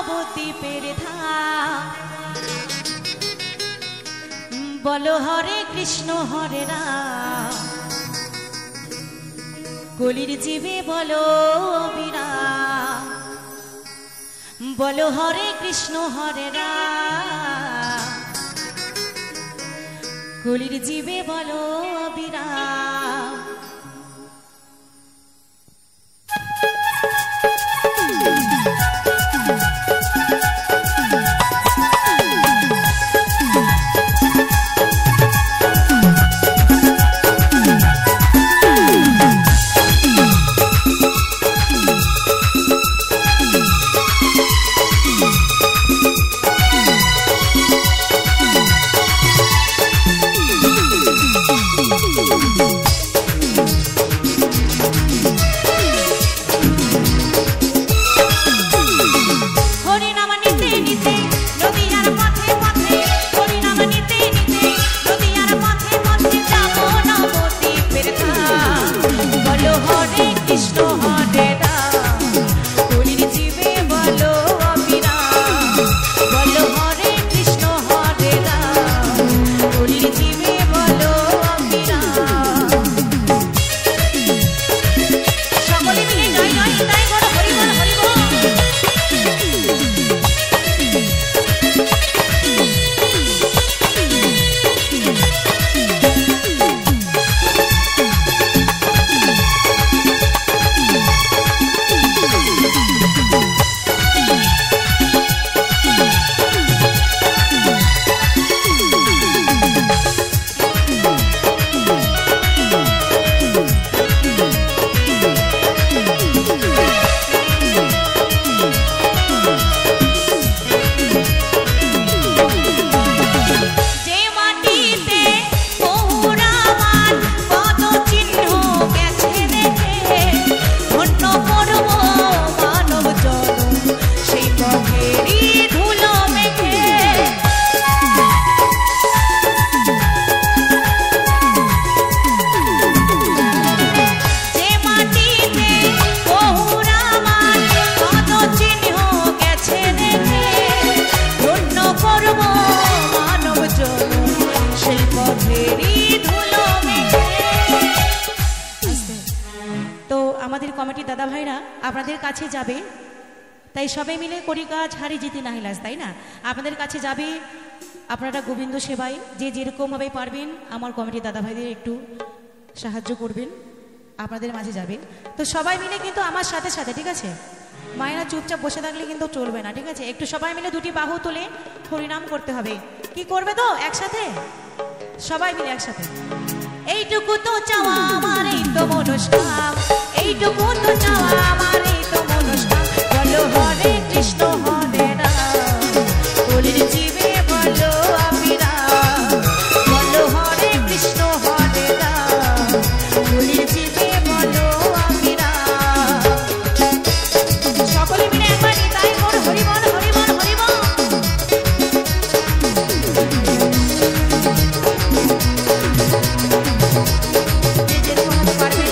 নবদ্বীপের ধাম। বলো হরে কৃষ্ণ হরে রাম, কলির জীবে বলো বিরাম। বলো হরে কৃষ্ণ হরে রাম, কলির জীবে বলো বিরাম। কমিটির দাদা ভাইরা আপনাদের কাছে যাবে, তাই সবাই মিলে করি কাজ হারি জিতি নাহিলাস, তাই না? আপনাদের কাছে যাবে, আপনারা গোবিন্দ সেবায় যে যেরকমভাবে পারবেন আমার কমিটির দাদা ভাইদের একটু সাহায্য করবেন, আপনাদের মাঝে যাবেন। তো সবাই মিলে কিন্তু আমার সাথে সাথে, ঠিক আছে? মায়েরা চুপচাপ বসে থাকলে কিন্তু চলবে না, ঠিক আছে? একটু সবাই মিলে দুটি বাহু তুলে হরিনাম করতে হবে। কি করবে তো একসাথে? সবাই মিলে একসাথে। এইটুকু তো চাওয়া আমার, এই তো মনস্কাম, এইটুকু তো চাওয়া আমার, এই তো মনস্কাম। বলো হরে কৃষ্ণ হরে রাম, কলির জীবে বলো বিরাম। বলো হরে কৃষ্ণ হরে রাম, কলির জীবে বলো বিরাম। সকলে মিলে একবার নিতাই গৌর হরি বল, হরি বল, হরি বল। যে যেরকম পারবেন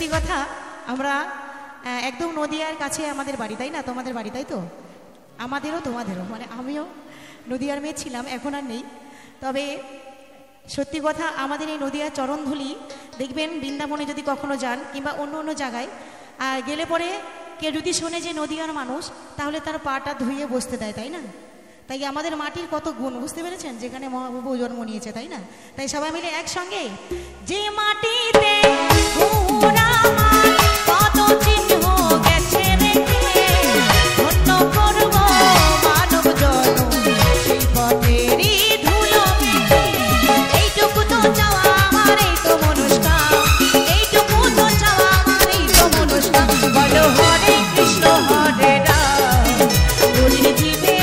সত্যি কথা আমরা একদম নদিয়ার কাছে আমাদের বাড়ি, তাই না? তোমাদের বাড়ি, তাই তো? আমাদেরও তোমাদেরও, মানে আমিও নদিয়ার মেয়ে ছিলাম, এখন আর নেই। তবে সত্যি কথা আমাদের এই নদিয়ার চরণধুলি দেখবেন, বৃন্দাবনে যদি কখনো যান কিংবা অন্য অন্য জায়গায় গেলে পরে কেউ যদি শোনে যে নদিয়ার মানুষ, তাহলে তার পাটা ধুয়ে বসতে দেয়, তাই না? তাই আমাদের মাটির কত গুণ, বুঝতে পেরেছেন? যেখানে মহাপ্রভু জন্ম নিয়েছে, তাই না? তাই সবাই মিলে একসঙ্গে, যে মাটিতে কত চিহ্ন গেছে রেখে, ধন্য করব মানব জন্ম সেই পথেরই ধুলো মেখে। এইটুকু তো চাওয়া আমার, এই তো মনস্কাম, এইটুকু তো চাওয়া আমার, এই তো মনস্কাম। বলো হরে কৃষ্ণ হরে রাম, হরি জীবে